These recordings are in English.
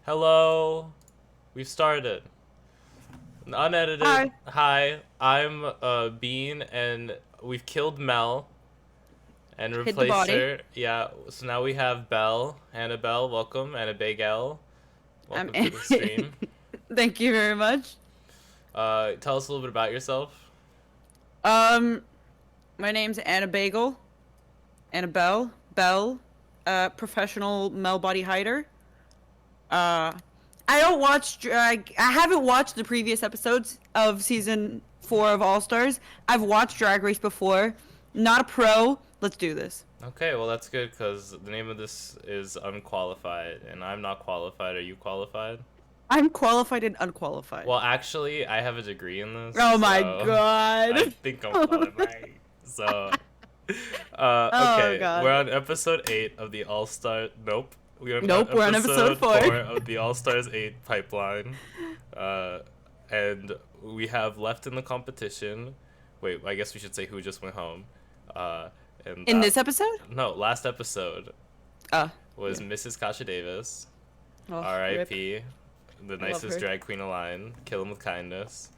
Hello. We've started. Unedited. Hi. Hi, I'm Bean, and we've killed Mel and Hit the replaced body. her. Yeah, so now we have Belle. Annabelle, welcome. And a big L. I'm Welcome to the stream. Thank you very much. Tell us a little bit about yourself. Um, my name's Anna Bagel. Annabelle. Belle. Professional Mel body hider. Uh, I don't watch drag. I haven't watched the previous episodes of season 4 of All Stars. I've watched Drag Race before. Not a pro. Let's do this. Okay, well that's good because the name of this is Unqualified, and I'm not qualified. Are you qualified? I'm qualified and unqualified. Well, actually, I have a degree in this, Oh my so I god. think I'm Oh qualified. So okay, we're god. on episode 8 of the All Star. Nope, we're on Nope, we're on episode episode 4. 4 of the All Stars 8 pipeline, uh, and we have left in the competition. Wait, I guess we should say who just went home. Uh, and In this episode? no, last episode was Yeah. Mrs. Kasha Davis, Oh, rip. R.I.P. The I love nicest her. drag queen alive. Kill him with kindness.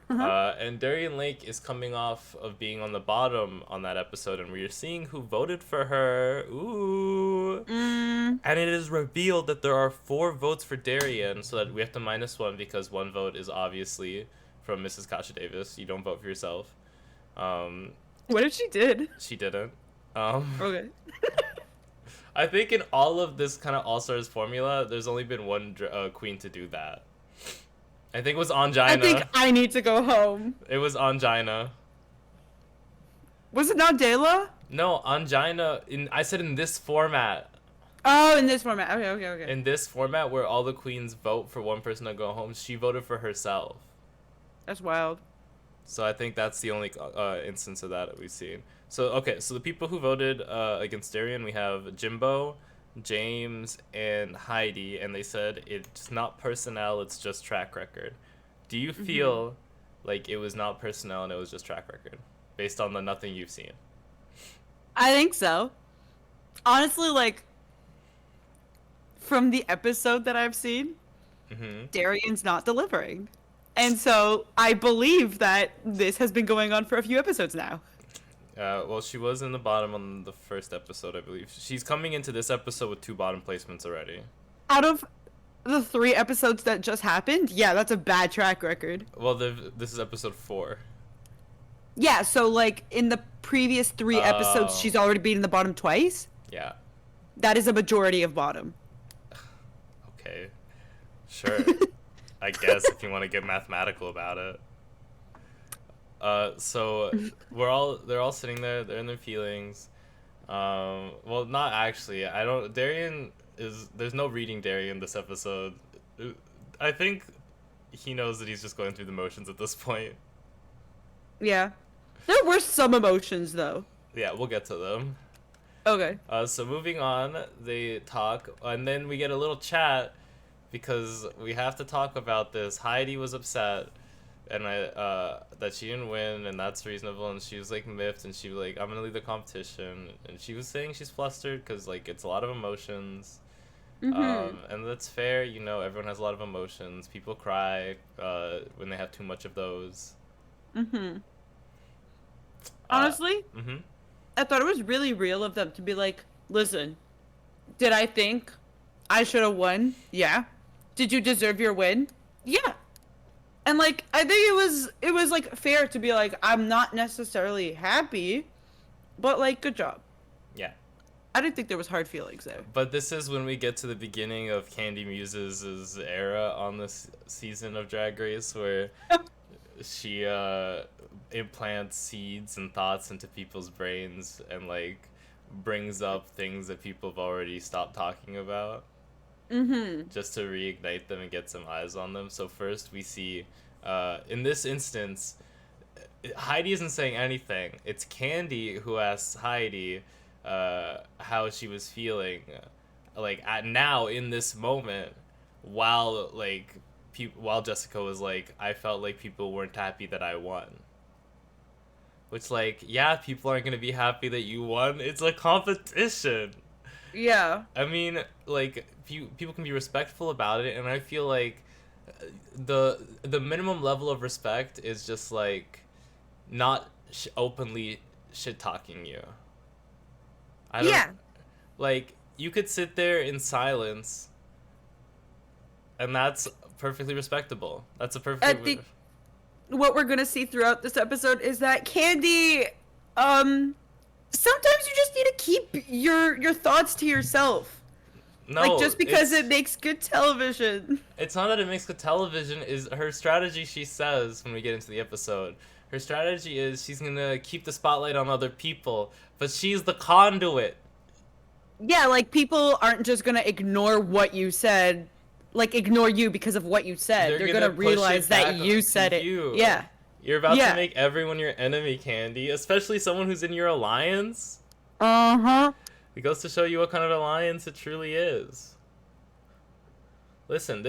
Uh-huh. And Darian Lake is coming off of being on the bottom on that episode, and we're seeing who voted for her. Ooh. Mm, And it is revealed that there are 4 votes for Darian, so that we have to minus 1 because 1 vote is obviously from Mrs. Kasha Davis. You don't vote for yourself. Um, what if she did? she didn't. Um, Okay. I think in all of this kind of All Stars formula, there's only been one queen to do that. I think it was I think Angina. I need to go home. It was Angina. Was it not Dela? No, Angina. I said in this format. Oh, in this format. Okay, okay, okay. In this format where all the queens vote for one person to go home, she voted for herself. That's wild. So I think that's the only instance of that we've seen. So okay, so the people who voted against Darian, we have Jimbo, James, and Heidi, and they said it's not personnel, it's just track record. Do you Hmm. feel like it was not personnel and it was just track record, based on the nothing you've seen? I think so. Honestly, like, from the episode that I've seen, Mm-hmm. Darian's not delivering. And so I believe that this has been going on for a few episodes now. Well, she was in the bottom on the first episode, I believe. She's coming into this episode with 2 bottom placements already. Out of the 3 episodes that just happened, yeah, that's a bad track record. Well, this is episode 4. Yeah, so like in the previous 3 episodes, Oh, she's already been in the bottom twice. yeah. That is a majority of bottom. Okay. Sure. I guess if you want to get mathematical about it. So they're all sitting there, they're in their feelings. Well, not actually. I don't. Darian is. There's no reading Darian this episode. I think he knows that he's just going through the motions at this point. Yeah. There were some emotions though. Yeah, we'll get to them. Okay. So moving on, they talk, and then we get a little chat because we have to talk about this. Heidi was upset, and that she didn't win, and that's reasonable. And she was like miffed, and she was like, "I'm gonna leave the competition." And she was saying she's flustered because like it's a lot of emotions. Mhm. And that's fair. You know, everyone has a lot of emotions. People cry when they have too much of those. Mhm. Uh, Honestly, mm-hmm. I thought it was really real of them to be like, "Listen, did I think I should have won? Yeah. Did you deserve your win? Yeah." And like I think it was like fair to be like, "I'm not necessarily happy, but like good job." Yeah. I didn't think there was hard feelings there. But this is when we get to the beginning of Candy Muse's era on this season of Drag Race, where she implants seeds and thoughts into people's brains and like brings up things that people have already stopped talking about Mhm. just to reignite them and get some eyes on them. So first we see, in this instance, Heidi isn't saying anything. It's Candy who asks Heidi how she was feeling, like at now in this moment, while like while Jessica was like, I felt like people weren't happy that I won. Which like, yeah, people aren't gonna be happy that you won. It's a competition. Yeah. I mean, like, people can be respectful about it, and I feel like the minimum level of respect is just like not openly shit talking you. I don't Yeah. like you could sit there in silence, and that's perfectly respectable. That's a I perfectly think what we're gonna see throughout this episode is that Candy, sometimes you just need to keep your thoughts to yourself. Like no. just because it makes good television. It's not that it makes good television. Is her strategy? She says when we get into the episode, her strategy is she's gonna keep the spotlight on other people, but she's the conduit. Yeah, like people aren't just gonna ignore what you said, like ignore you because of what you said. They're They're gonna gonna push realize it that back you to said it. you. Yeah. You're about to Yeah. make everyone your enemy, Candy, especially someone who's in your alliance. Uh-huh. It goes to show you what kind of alliance it truly is. Listen,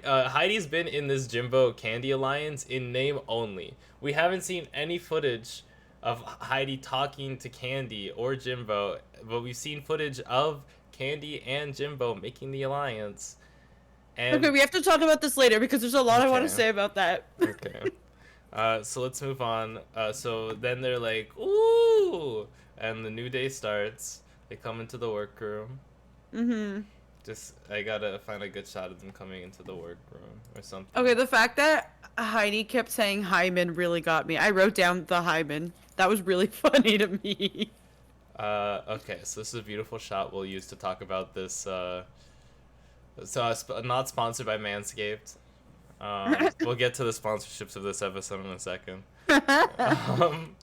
Heidi's been in this Jimbo Candy alliance in name only. We haven't seen any footage of Heidi talking to Candy or Jimbo, but we've seen footage of Candy and Jimbo making the alliance. And Okay, we have to talk about this later because there's a lot I want to Okay. say about that. Okay. So let's move on. So then they're like, ooh, and the new day starts. They come into the workroom. Mm-hmm. Just I gotta find a good shot of them coming into the workroom or something. Okay, the fact that Heidi kept saying Hyman really got me. I wrote down the Hyman. That was really funny to me. Okay, so this is a beautiful shot we'll use to talk about this. Not sponsored by Manscaped. We'll get to the sponsorships of this episode in a second. Um,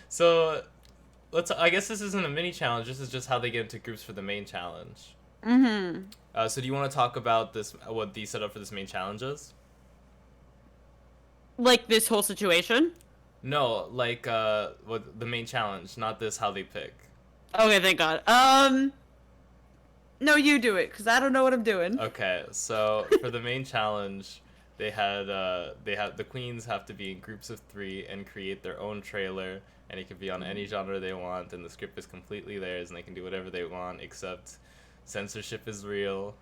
so I guess this isn't a mini challenge. This is just how they get into groups for the main challenge. Mm-hmm. So do you want to talk about this? What the setup for this main challenge is? Like this whole situation? No, like what the main challenge, not this how they pick. Okay, thank God. No, you do it, because I don't know what I'm doing. Okay, so for the main challenge, they had the queens have to be in groups of 3 and create their own trailer, and it can be on any genre they want, and the script is completely theirs, and they can do whatever they want, except censorship is real.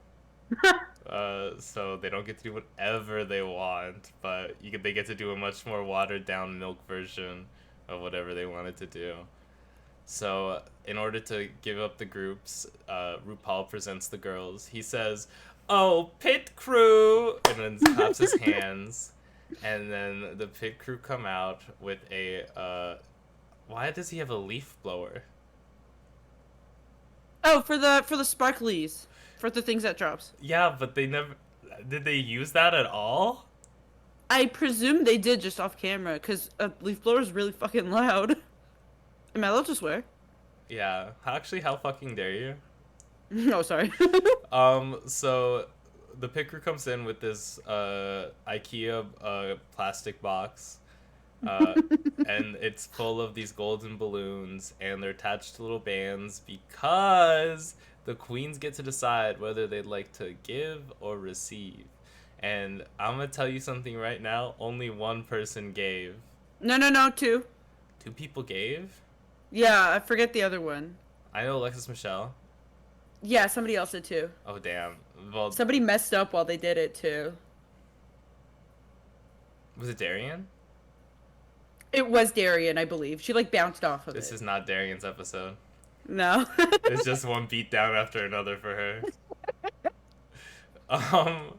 So they don't get to do whatever they want, but they get to do a much more watered down milk version of whatever they wanted to do. So, in order to give up the groups, RuPaul presents the girls. He says, "Oh, pit crew!" and then claps his hands. And then the pit crew come out with a, why does he have a leaf blower? Oh, for the sparklies. For the things that drops. Yeah, but they never, did they use that at all? I presume they did just off camera, because a leaf blower is really fucking loud. Am I allowed to swear? Yeah, how fucking dare you? No, sorry. So the pit crew comes in with this IKEA plastic box, and it's full of these golden balloons, and they're attached to little bands because the queens get to decide whether they'd like to give or receive. And I'm gonna tell you something right now. Only one person gave. No, two. 2 people gave. Yeah, I forget the other one. I know Alexis Michelle. Yeah, somebody else did too. Oh damn. Well, Somebody messed up while they did it too. was it Darian? It was Darian, I believe. She like bounced off of This it. is not Darian's episode. No. It's just one beat down after another for her. Um,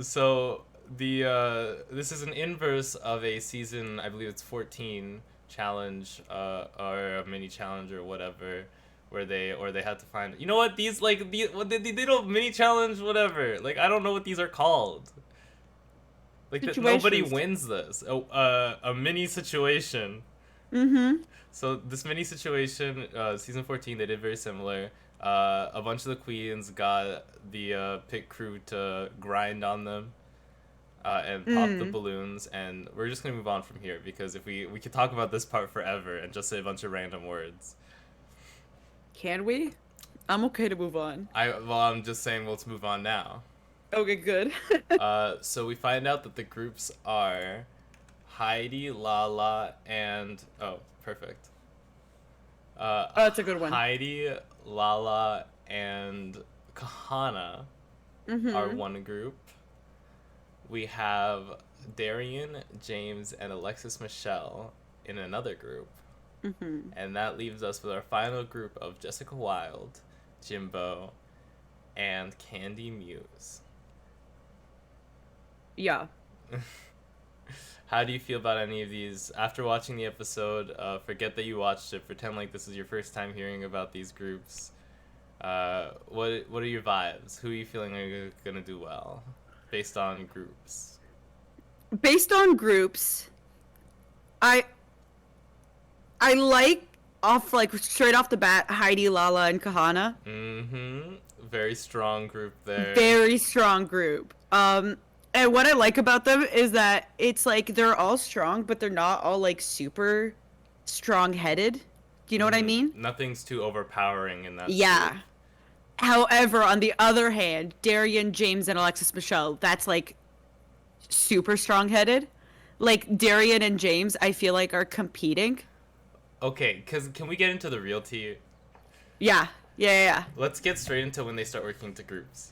so this is an inverse of a season, I believe it's 14 challenge, or a mini challenge or whatever, where they had to find. You know what these they don't mini challenge whatever. Like I don't know what these are called. Like nobody Situations. wins this. Oh, a mini situation. Mm-hmm. So this mini situation, season 14, they did very similar. A bunch of the queens got the pit crew to grind on them, and pop the balloons, and we're just gonna move on from here because if we could talk about this part forever and just say a bunch of random words. Can we? I'm okay to move on. I'm just saying let's move on now. Okay, good. So we find out that the groups are Heidi, Lala, and perfect. That's a good one. Heidi, Lala, and Kahana are one group. We have Darian, James, and Alexis Michelle in another group. And that leaves us with our final group of Jessica Wilde, Jimbo, and Candy Muse. Yeah. How do you feel about any of these? After watching the episode, forget that you watched it. Pretend like this is your first time hearing about these groups. What are your vibes? Who are you feeling are gonna do well, based on groups? Based on groups, I like straight off the bat Heidi, Lala, and Kahana. Very strong group there. Very strong group. And what I like about them is that it's like they're all strong, but they're not all like super strong-headed. Do you know what I mean? Nothing's too overpowering in that. Yeah. Group. However, on the other hand, Darian, James, and Alexis Michelle, that's like super strong-headed. Like Darian and James, I feel like are competing. Okay, can we get into the real tea? Yeah. Let's get straight into when they start working into groups.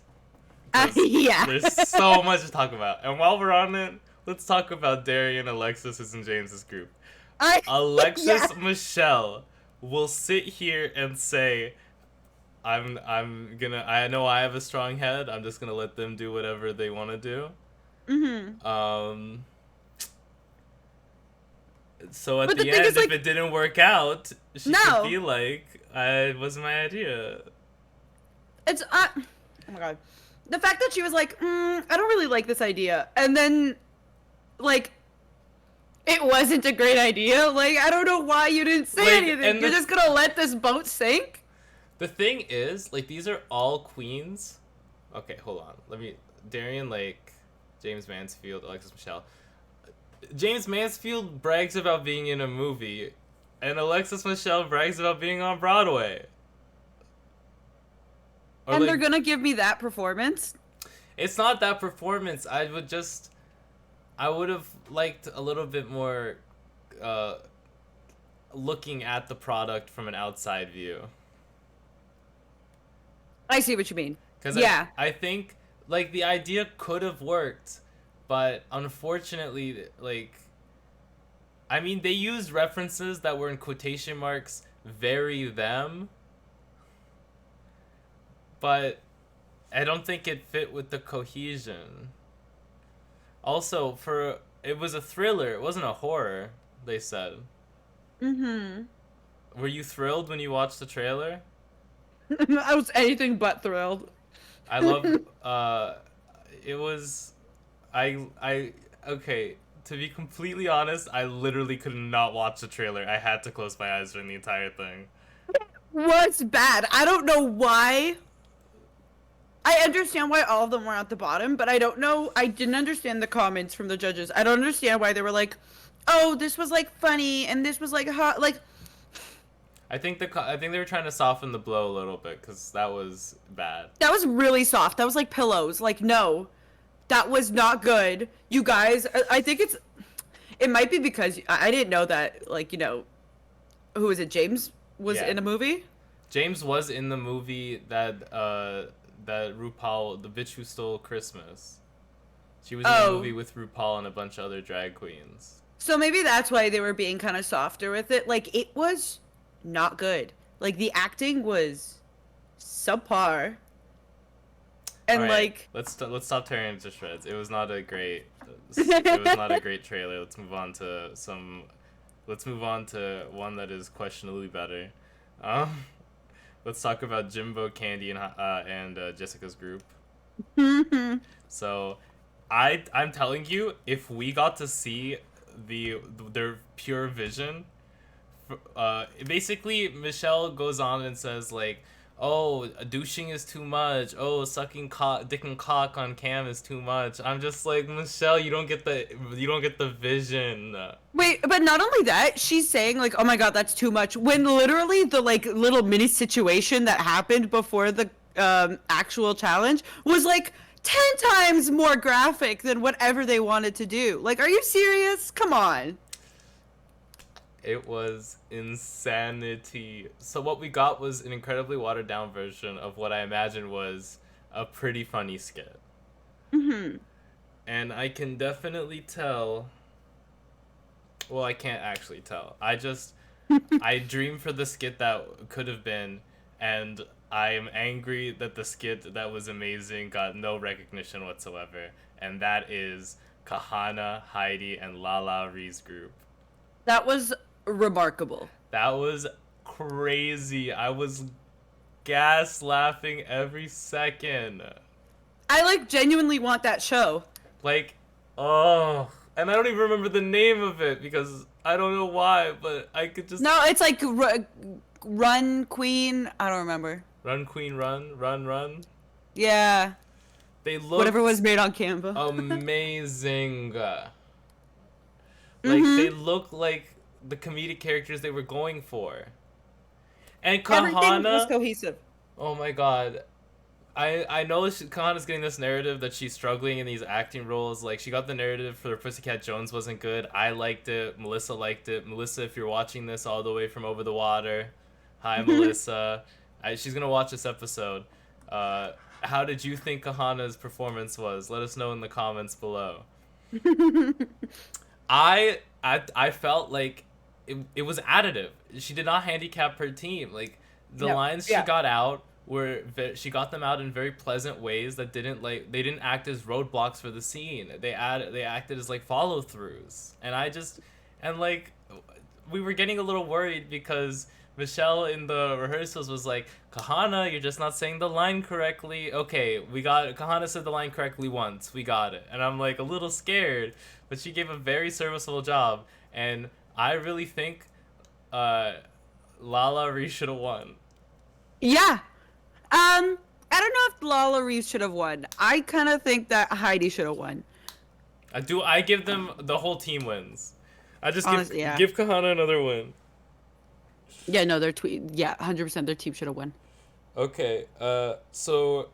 Yeah. There's so much to talk about. And while we're on it, let's talk about Darian, Alexis, and James's group. Alexis Michelle will sit here and say, I know I have a strong head. I'm just gonna let them do whatever they want to do. So at the end, if it didn't work out, she could be like, it wasn't my idea. It's oh my god. The fact that she was like, I don't really like this idea. And then, like, it wasn't a great idea. Like, I don't know why you didn't say anything. You're just gonna let this boat sink? The thing is, like, these are all queens. Okay, hold on. Darian Lake, James Mansfield, Alexis Michelle. James Mansfield brags about being in a movie, and Alexis Michelle brags about being on Broadway. And they're gonna give me that performance? It's not that performance. I would have liked a little bit more looking at the product from an outside view. I see what you mean. Because I think, like, the idea could have worked, but unfortunately, like, I mean, they used references that were in quotation marks, very them, but I don't think it fit with the cohesion. Also, it was a thriller, it wasn't a horror, they said. Were you thrilled when you watched the trailer? I was anything but thrilled. I love, it was, okay, to be completely honest, I literally could not watch the trailer. I had to close my eyes during the entire thing. What's bad? I don't know why. I understand why all of them were at the bottom, but I don't know. I didn't understand the comments from the judges. I don't understand why they were like, "Oh, this was like funny and this was like hot." Like, I think they were trying to soften the blow a little bit because that was bad. That was really soft. That was like pillows. Like, no, that was not good. You guys, I think it might be because I didn't know that. Like, you know, who is it? James was in a movie. James was in the movie that RuPaul, The Bitch Who Stole Christmas. She was in a movie with RuPaul and a bunch of other drag queens. So maybe that's why they were being kind of softer with it. Like, it was not good. Like, the acting was subpar. And like, let's stop tearing into shreds. It was not a great trailer. Let's move on to one that is questionably better. Let's talk about Jimbo, Candy, and Jessica's group. So, I'm telling you, if we got to see their pure vision, basically Michelle goes on and says like, "Oh, douching is too much. Oh, sucking dick and cock on cam is too much." I'm just like, Michelle, you don't get the vision. Wait, but not only that, she's saying like, "Oh my god, that's too much," when literally the like little mini situation that happened before the actual challenge was like 10 times more graphic than whatever they wanted to do. Like, are you serious? Come on. It was insanity. So what we got was an incredibly watered down version of what I imagined was a pretty funny skit. Mm-hmm. And I can definitely tell. Well, I can't actually tell. I dream for the skit that could have been, and I am angry that the skit that was amazing got no recognition whatsoever, and that is Kahana, Heidi, and Lala Ree's group. That was remarkable. That was crazy. I was gas laughing every second. I like genuinely want that show. Like, oh, and I don't even remember the name of it because I don't know why, but I could just No, it's like Run Queen. I don't remember. run, queen, run, run, run. Yeah, They look whatever was made on Canva. amazing. Like Mhm. they look like the comedic characters they were going for. And Everything was Kahana, cohesive. oh my god. I know Kahana's getting this narrative that she's struggling in these acting roles. Like she got the narrative for Pussycat Jones wasn't good. I liked it. Melissa liked it. Melissa, if you're watching this all the way from over the water, hi Melissa. She's gonna watch this episode. How did you think Kahana's performance was? Let us know in the comments below. I felt like it was additive. She did not handicap her team. Like the No. lines Yeah. she got out were she got them out in very pleasant ways that didn't like they didn't act as roadblocks for the scene. They acted as like follow throughs. And like we were getting a little worried because Michelle in the rehearsals was like, Kahana, you're just not saying the line correctly. Okay, we got it. Kahana said the line correctly once. We got it. And I'm like a little scared, but she gave a very serviceable job. And I really think Lala Ree should have won. Yeah. I don't know if Lala Reeves should have won. I kind of think that Heidi should have won. I give them the whole team wins. I just Honestly, yeah. give Kahana another win. Yeah, no, their tweet. Yeah, 100% their team should have won. Okay, so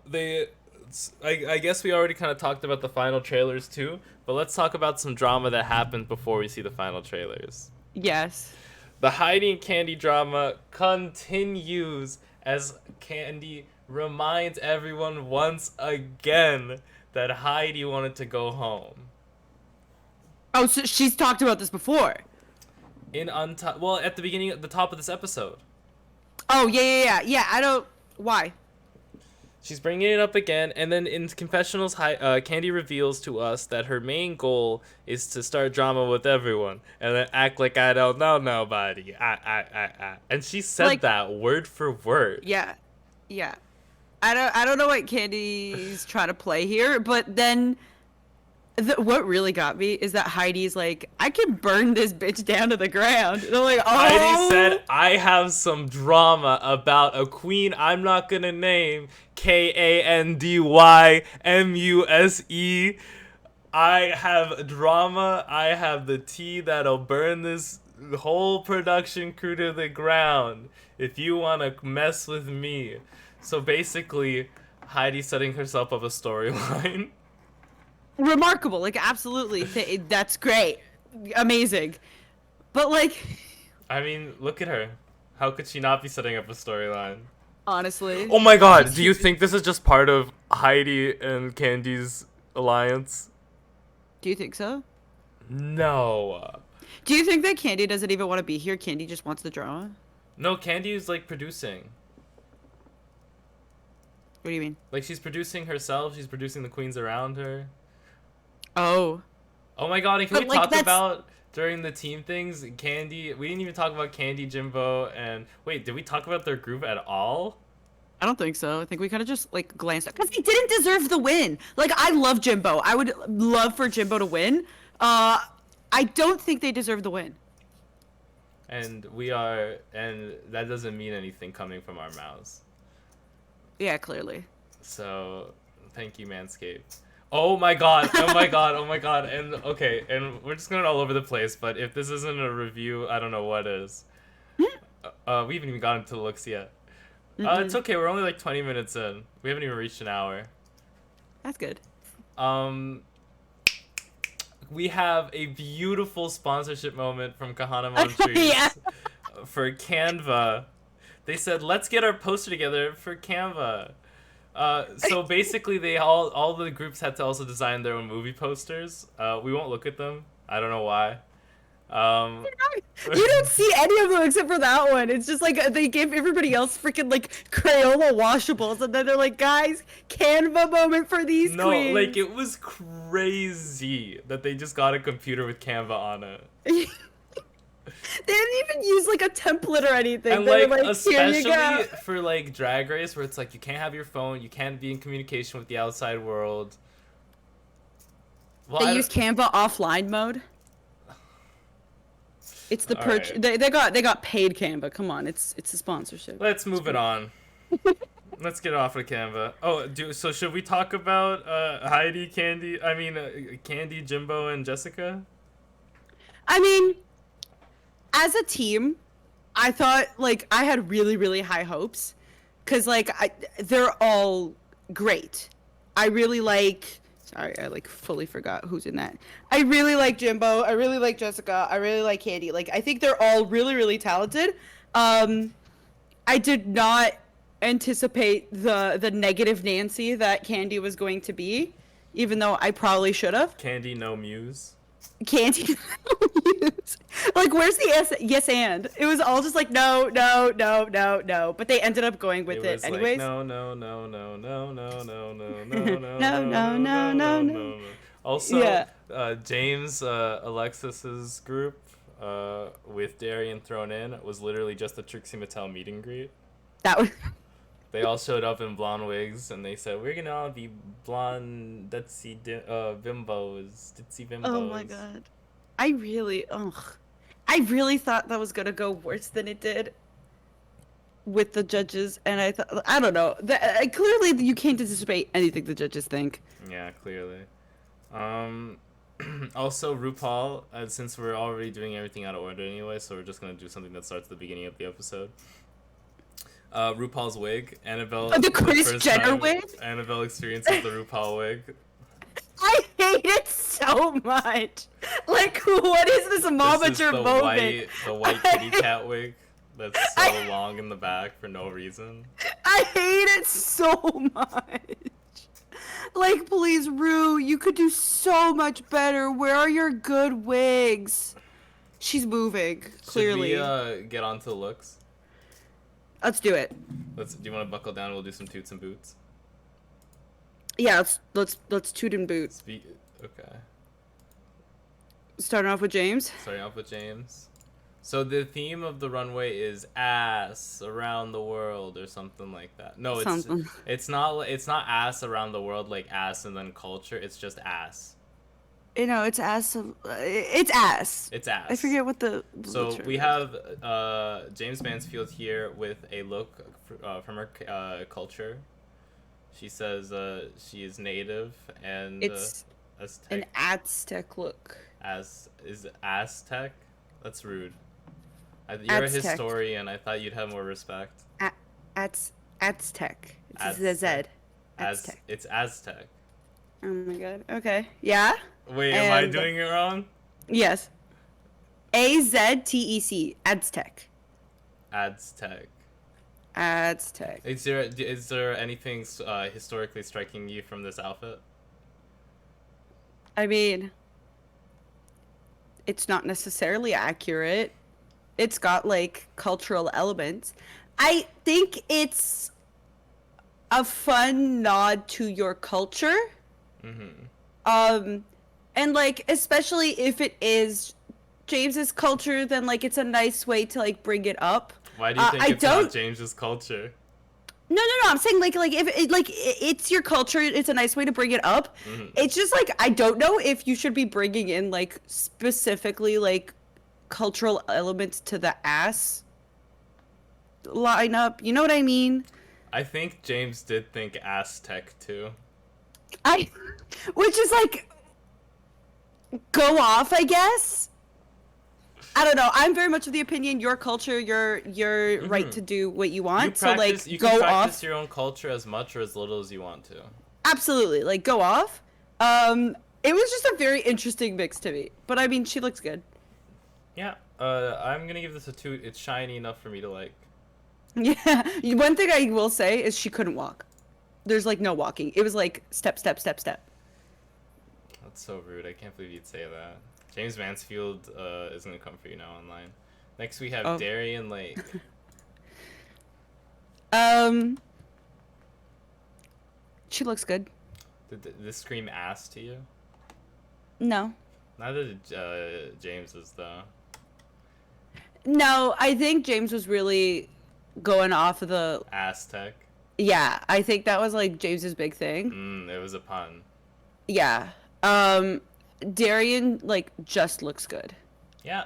I guess we already kind of talked about the final trailers too, but let's talk about some drama that happened before we see the final trailers. Yes. The Heidi and Candy drama continues as Candy reminds everyone once again that Heidi wanted to go home. Oh, so she's talked about this before. At the beginning, at the top of this episode. Oh, yeah. I don't. Why? She's bringing it up again, and then in confessionals, Candy reveals to us that her main goal is to start drama with everyone, and then act like I don't know nobody. And she said that word for word. Yeah. I don't know what Candy's trying to play here, but then what really got me is that Heidi's like, I can burn this bitch down to the ground. And I'm like, oh. Heidi said, I have some drama about a queen I'm not gonna name, KANDYMUSE. I have drama. I have the tea that'll burn this whole production crew to the ground if you want to mess with me. So basically, Heidi's setting herself up a storyline. Remarkable, like absolutely. That's great. Amazing. But like, I mean, look at her. How could she not be setting up a storyline? honestly. Oh my god, do you think this is just part of Heidi and Candy's alliance? Do you think so? No. Do you think that Candy doesn't even want to be here? Candy just wants the drama? No, Candy is like producing. What do you mean? Like she's producing herself, she's producing the queens around her. Oh. Oh my god, and can But, we like, talk that's- about during the team things, Candy, we didn't even talk about Candy, Jimbo, and wait, did we talk about their group at all? I don't think so. I think we kind of just like glanced at because he didn't deserve the win. Like I love Jimbo. I would love for Jimbo to win. I don't think they deserve the win. And that doesn't mean anything coming from our mouths. Yeah, clearly. So, thank you, Manscaped. Oh my god, oh my god, oh my god, and okay, and we're just going all over the place, but if this isn't a review, I don't know what is. We haven't even gotten to the looks yet. It's okay, we're only like 20 minutes in. We haven't even reached an hour. That's good. we have a beautiful sponsorship moment from Kahana Mom Trees Yeah. for Canva. They said, "Let's get our poster together for Canva." So basically, they all the groups had to also design their own movie posters. We won't look at them. I don't know why. You don't see any of them except for that one. It's just like they gave everybody else freaking like Crayola washables, and then they're like, guys, Canva moment for these No, queens. like it was crazy that they just got a computer with Canva on it. They didn't even use like a template or anything. And they like were like, here you especially go. for like Drag Race, where it's like you can't have your phone, you can't be in communication with the outside world. Well, They use Canva offline mode. It's the purchase. Alright. They got paid Canva. Come on, it's a sponsorship. Let's move it on. Let's get off of Canva. Oh, so should we talk about Heidi, Candy? I mean, Candy, Jimbo, and Jessica? I mean, as a team, I thought like I had really high hopes, cause like they're all great. I really like. Sorry, I like fully forgot who's in that. I really like Jimbo. I really like Jessica. I really like Candy. Like I think they're all really talented. I did not anticipate the negative Nancy that Candy was going to be, even though I probably should have. Candy, no muse. Candy, like where's the yes and? It was all just like no. But they ended up going with it anyways. Like, no. No. Also, yeah. James, Alexis's group, with Darian thrown in, was literally just a Trixie Mattel meet and greet. That was. They all showed up in blonde wigs, and they said, "We're gonna all be blonde, ditzy bimbos." Oh my god, I really thought that was gonna go worse than it did with the judges, and I don't know. Clearly, you can't anticipate anything the judges think. Yeah, clearly. Also, RuPaul, since we're already doing everything out of order anyway, so we're just gonna do something that starts at the beginning of the episode. RuPaul's wig, Annabelle. The Kris Jenner wig? Annabelle experiences the RuPaul wig. I hate it so much. Like, what is this momature moment? The white kitty cat wig that's so long in the back for no reason. I hate it so much. Like, please, Ru, you could do so much better. Where are your good wigs? She's moving, clearly. Should we get on to the looks? Let's do it. Do you want to buckle down? We'll do some toots and boots. Yeah, let's toot and boot. Okay. Starting off with James. Starting off with James. So the theme of the runway is ass around the world or something like that. No, it's not ass around the world like ass and then culture. It's just ass. You know, it's ass. It's ass. It's ass. I forget what the. So we have James Mansfield here with a look from her culture. She says she is native and it's Aztec. An Aztec look. Is Aztec? That's rude. You're Aztec. A historian. I thought you'd have more respect. Aztec. It's a Z. Aztec. It's Aztec. Oh my god. Okay. Yeah. Wait, am I doing it wrong? Yes. Aztec. Aztec. Aztec. Aztec. Is there anything historically striking you from this outfit? I mean, it's not necessarily accurate. It's got like cultural elements. I think it's a fun nod to your culture. Mm-hmm. And like especially if it is James's culture, then like it's a nice way to like bring it up. Why do you think it's not James's culture? No. I'm saying like if it, like it's your culture, it's a nice way to bring it up. Mm-hmm. It's just like I don't know if you should be bringing in like specifically like cultural elements to the ass lineup. You know what I mean? I think James did think Aztec too. Which is like go off, I guess. I don't know. I'm very much of the opinion your culture, your mm-hmm. right to do what you want. You can practice your own culture as much or as little as you want to. Absolutely. Like go off. It was just a very interesting mix to me. But I mean, she looks good. Yeah. I'm gonna give this a 2. It's shiny enough for me to like. Yeah. One thing I will say is she couldn't walk. There's like no walking. It was like step, step, step, step. That's so rude. I can't believe you'd say that. James Mansfield is gonna come for you now online. Next we have Oh. Darien Lake. Um, she looks good. Did this scream ass to you? No. Neither did James's though. No, I think James was really going off of the. Aztec. Yeah, I think that was like James's big thing. It was a pun. Yeah. Darian like just looks good. Yeah.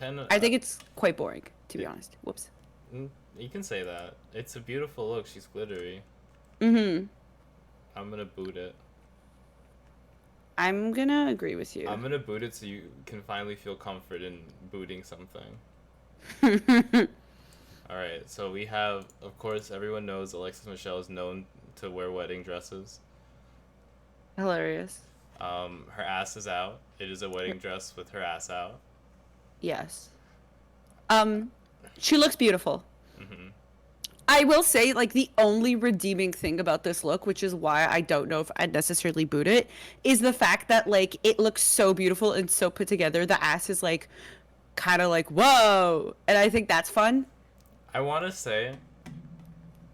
I think it's quite boring, to be honest. Whoops. You can say that. It's a beautiful look. She's glittery. Mm-hmm. I'm gonna boot it. I'm gonna agree with you. I'm gonna boot it so you can finally feel comfort in booting something. Alright, so we have, of course, everyone knows Alexis Michelle is known to wear wedding dresses. Hilarious. Her ass is out. It is a wedding dress with her ass out. Yes. She looks beautiful. Mm-hmm. I will say, like, the only redeeming thing about this look, which is why I don't know if I'd necessarily boot it, is the fact that, like, it looks so beautiful and so put together. The ass is, like, kind of like, whoa! And I think that's fun. I want to say,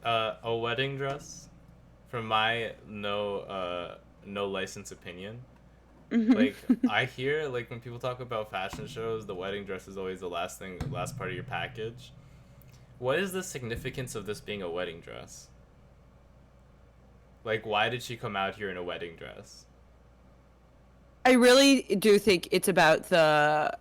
a wedding dress, from my no license opinion. Like, I hear, like, when people talk about fashion shows, the wedding dress is always the last part of your package. What is the significance of this being a wedding dress? Like, why did she come out here in a wedding dress? I really do think it's about the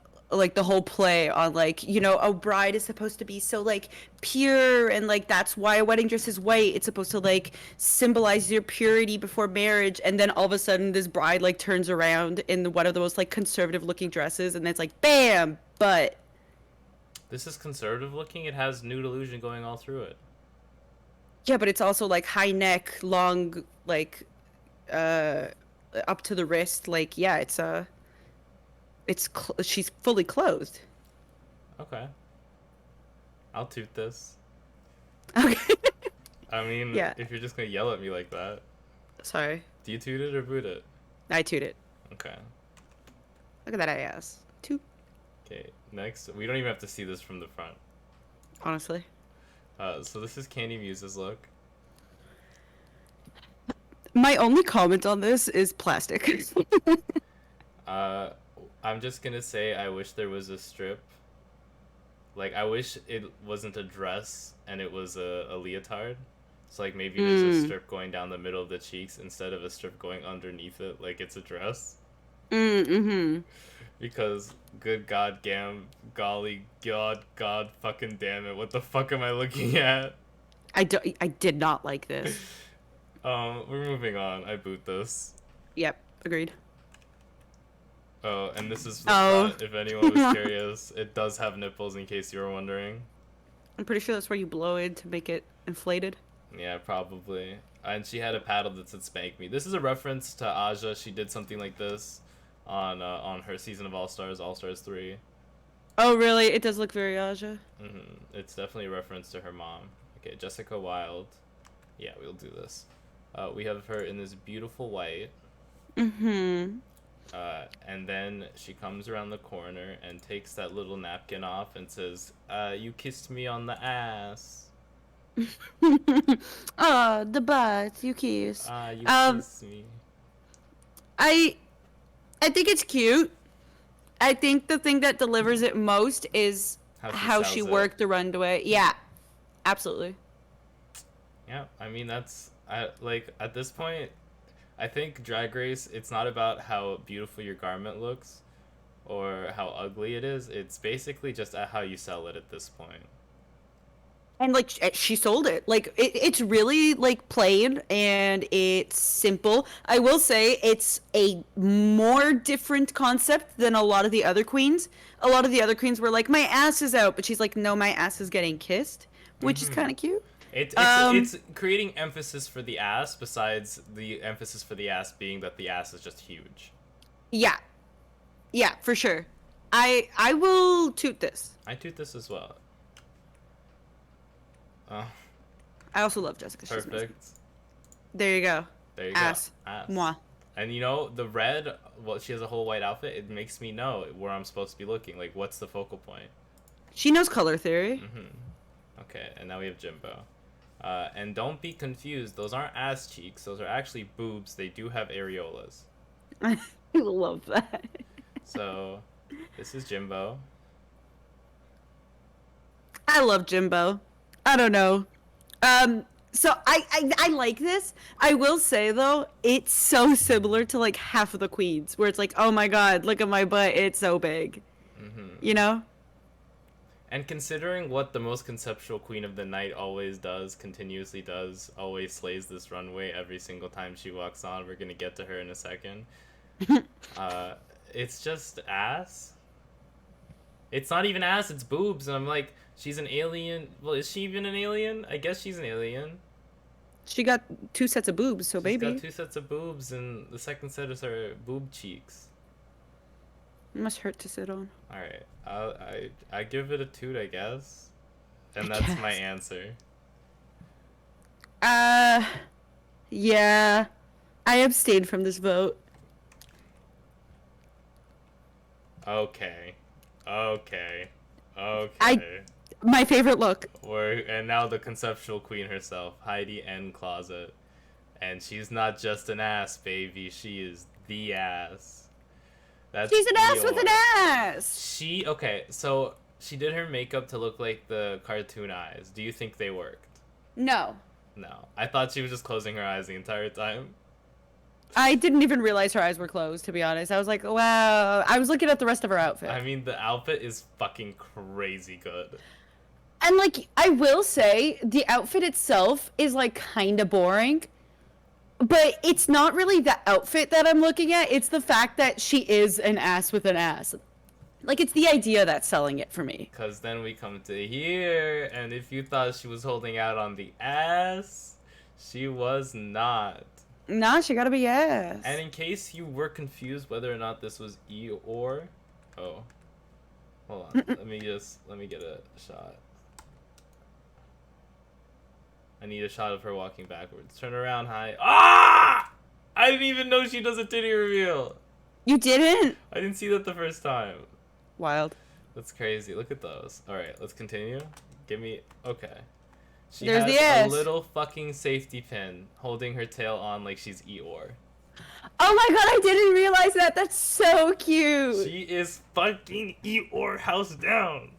whole play on, like, you know, a bride is supposed to be so, like, pure, and, like, that's why a wedding dress is white. It's supposed to, like, symbolize your purity before marriage, and then all of a sudden this bride, like, turns around in one of the most, like, conservative looking dresses, and it's like, bam! But This is conservative looking. It has nude illusion going all through it. yeah, but it's also, like, high neck, long, like, up to the wrist. Like, yeah, she's fully clothed. Okay. I'll toot this. Okay. I mean, Yeah. if you're just gonna yell at me like that, Sorry. do you toot it or boot it? I toot it. Okay. Look at that ass. Toot. Okay. Next, we don't even have to see this from the front. Honestly. So this is Candy Muse's look. My only comment on this is plastic. I'm just gonna say I wish there was a strip. Like, I wish it wasn't a dress and it was a leotard. So, like, maybe there's a strip going down the middle of the cheeks instead of a strip going underneath it, like it's a dress. Mm-hmm. Because, good golly, god fucking damn it, what the fuck am I looking at? I did not like this. We're moving on. I boot this. Yep, agreed. Oh, and this is the front, if anyone was curious. It does have nipples, in case you were wondering. I'm pretty sure that's where you blow it to make it inflated. Yeah, probably. And she had a paddle that said "Spank Me." This is a reference to Aja. She did something like this on her season of All Stars 3. Oh, really? It does look very Aja. It's definitely a reference to her mom. Okay, Jessica Wilde. Yeah, we'll do this. We have her in this beautiful white. And then she comes around the corner and takes that little napkin off and says, "You kissed me on the ass." Oh, the butt, you kiss. You kissed me. I think it's cute. I think the thing that delivers it most is how she worked the runway. Yeah, absolutely. Yeah, I mean, like, at this point, I think Drag Race, it's not about how beautiful your garment looks or how ugly it is. It's basically just at how you sell it at this point. And, like, she sold it. Like, it's really, like, plain and it's simple. I will say it's a more different concept than a lot of the other queens. A lot of the other queens were like, my ass is out. But she's like, no, my ass is getting kissed, which is kind of cute. It's creating emphasis for the ass, besides the emphasis for the ass being that the ass is just huge. Yeah, yeah, for sure. I will toot this. I toot this as well. Oh, I also love Jessica. She's amazing. perfect. There you go. There you go. Ass. Ass. Moi. And you know, the red, well, she has a whole white outfit. It makes me know where I'm supposed to be looking. Like, what's the focal point? She knows color theory. Okay, and now we have Jimbo. And don't be confused. Those aren't ass cheeks. Those are actually boobs. They do have areolas. I love that. So, this is Jimbo. I love Jimbo. I don't know. So I like this. I will say though, it's so similar to like half of the queens, where it's like, oh my god, look at my butt, it's so big. You know? And considering what the most conceptual queen of the night always does, continuously does, always slays this runway every single time she walks on, we're gonna get to her in a second. It's just ass. It's not even ass, it's boobs. And I'm like, she's an alien. Well, is she even an alien? I guess she's an alien. She got 2 sets of boobs, so She's baby. got 2 sets of boobs, and the second set is her boob cheeks. It must hurt to sit on. All right, I give it a toot, I guess, and I that's my guess. answer. Yeah. I abstained from this vote. Okay, okay, I okay. my favorite look. And now the conceptual queen herself, Heidi N. Closet, and she's not just an ass, baby. She is the ass. That's She's an ass with Eeyore. an ass. Okay, so she did her makeup to look like the cartoon eyes. Do you think they worked? No. No. I thought she was just closing her eyes the entire time. I didn't even realize her eyes were closed, to be honest. I was like, wow. I was looking at the rest of her outfit. I mean, the outfit is fucking crazy good. And, like, I will say, the outfit itself is, like, kind of boring. But it's not really the outfit that I'm looking at. It's the fact that she is an ass with an ass. Like, it's the idea that's selling it for me. Because then we come to here, and if you thought she was holding out on the ass, she was not. Nah, she gotta be ass. And in case you were confused whether or not this was Eeyore, oh, hold on, let me get a shot. I need a shot of her walking backwards. Turn around, high. Ah! I didn't even know she does a titty reveal. You didn't? I didn't see that the first time. Wild. That's crazy. Look at those. All right, let's continue. Give me. Okay. She There's has the ass. a little fucking safety pin holding her tail on like she's Eeyore. Oh my god, I didn't realize that. That's so cute. She is fucking Eeyore house down.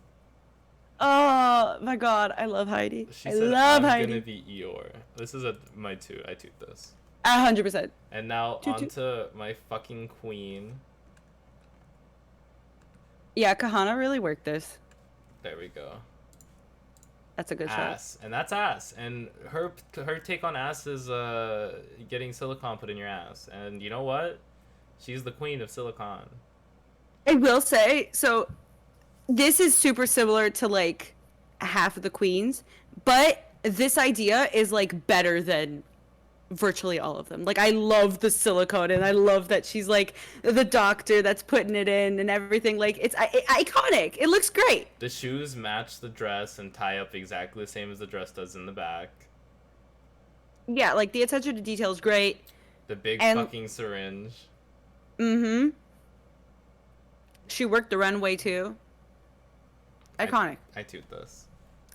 Oh my god, I love Heidi. She I said, love I'm Heidi. gonna be Eeyore. This is my two. I toot this. 100%. And now Toot toot. onto my fucking queen. Yeah, Kahana really worked this. There we go. That's a good Ass. And that's ass. And her take on ass is getting silicone put in your ass. And you know what? She's the queen of silicone. shot. I will say, so this is super similar to like half of the queens, but this idea is like better than virtually all of them. Like, I love the silicone, and I love that she's like the doctor that's putting it in and everything. Like, it's iconic. It looks great. The shoes match the dress and tie up exactly the same as the dress does in the back. Yeah, like the attention to detail is great. The big And- fucking syringe. Mm-hmm. She worked the runway too. Iconic. I toot this.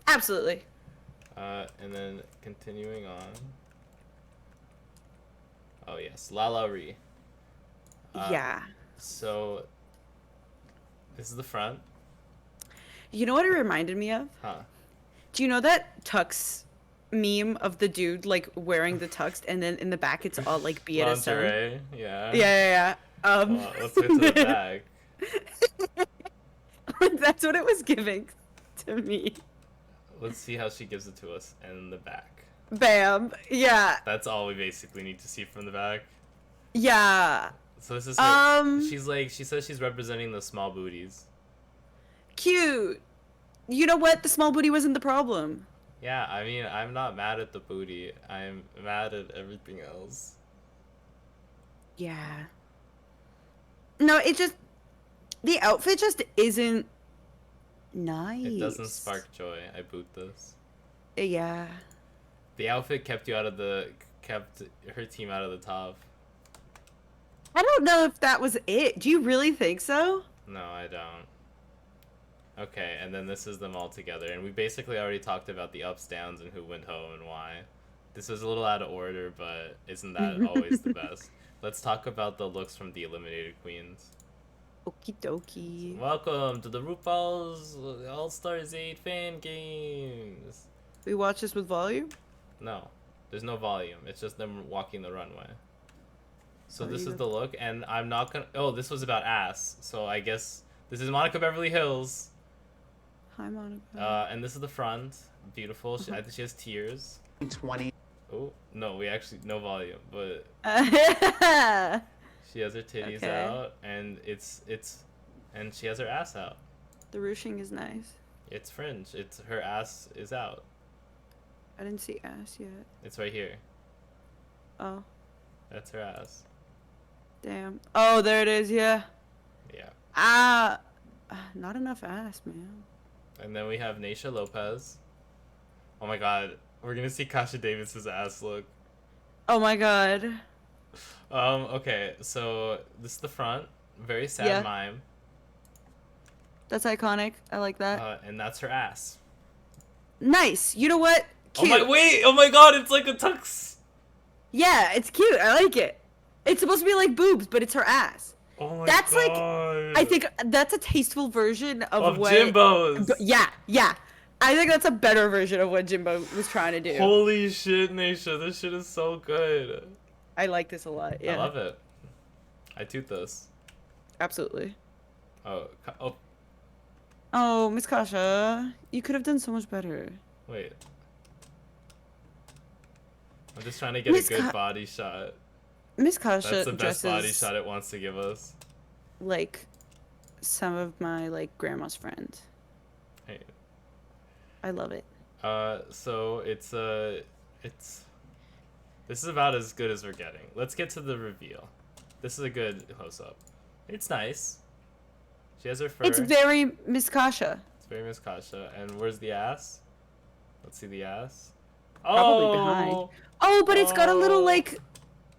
Absolutely. And then continuing on. Oh yes, Lala Ree. Yeah. So this is the front. You know what it reminded me of? Huh. Do you know that tux meme of the dude like wearing the tux, and then in the back it's all like BDSM? Lingerie, yeah. Yeah. Well, let's get to the back. That's what it was giving to me. Let's see how she gives it to us in the back. Bam. Yeah. That's all we basically need to see from the back. Yeah. So this is her. Um. She says she's representing the small booties. Cute. You know what? The small booty wasn't the problem. Yeah, I mean, I'm not mad at the booty. I'm mad at everything else. Yeah. No, it just the outfit just isn't nice. It doesn't spark joy. I boot this. Yeah. The outfit kept her team out of the top. I don't know if that was it. Do you really think so? No, I don't. Okay, and then this is them all together, and we basically already talked about the ups, downs, and who went home and why. This was a little out of order, but isn't that always the best? Let's talk about the looks from the eliminated queens. Okie dokie. Welcome to the RuPaul's All-Stars 8 fan games. We watch this with volume? No, there's no volume. It's just them walking the runway. So this is the look, and I'm not gonna... Oh, this was about ass, so I guess this is Monica Beverly Hills. Hi, Monica. And this is the front. Beautiful. I think she has tears. 20. Oh, no, we actually... No volume, but... She has her titties out, and and she has her ass out. The ruching is nice. It's fringe. It's her ass is out. I didn't see ass yet. It's right here. Oh. That's her ass. Damn. Oh, there it is, yeah. Yeah. Not enough ass, man. And then we have Naysha Lopez. Oh my god. We're gonna see Kasha Davis's ass look. Oh my god. Okay, so this is the front. Very sad mime. That's iconic. I like that. And that's her ass. Nice. You know what? Cute. Oh my god, it's like a tux. Yeah, it's cute. I like it. It's supposed to be like boobs, but it's her ass. Oh my that's god. Like, I think that's a tasteful version of what Jimbo's. Yeah. I think that's a better version of what Jimbo was trying to do. Holy shit, Naysha, this shit is so good. I like this a lot. Yeah. I love it. I toot this. Absolutely. Oh. Oh, Miss Kasha, you could have done so much better. Wait. I'm just trying to get a good body shot. Miss Kasha That's the best body dresses shot it wants to give us. like some of my like grandma's friends. Hey. I love it. So this is about as good as we're getting. Let's get to the reveal. This is a good close-up. It's nice. She has her fur. It's very Miss Kasha. It's very Miss Kasha. And where's the ass? Let's see the ass. Probably behind. Oh, but it's got a little like,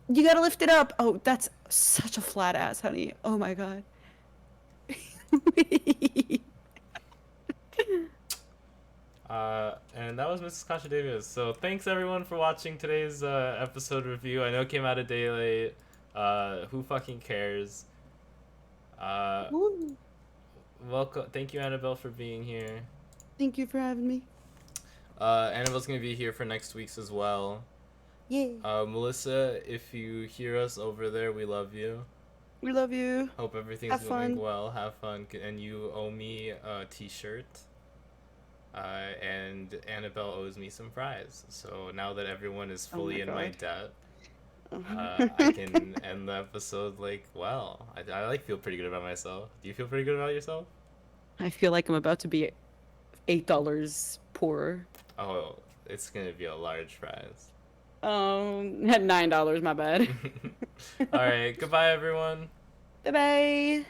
you gotta lift it up. Oh, that's such a flat ass, honey. Oh my god. And that was Mrs. Kasha Davis. So thanks everyone for watching today's episode review. I know it came out a day late. Who fucking cares? Welcome. Thank you, Annabelle, for being here. Thank you for having me. Annabelle's gonna be here for next week's as well. Yeah. Melissa, if you hear us over there, we love you. We love you. Hope everything's moving well. Have fun. And you owe me a t-shirt. And Annabelle owes me some fries. So now that everyone is fully in my debt, I can end the episode like, well. I like feel pretty good about myself. Do you feel pretty good about yourself? I feel like I'm about to be $8 poorer. Oh, it's gonna be a large prize. At $9, my bad. All right, goodbye, everyone. Bye bye.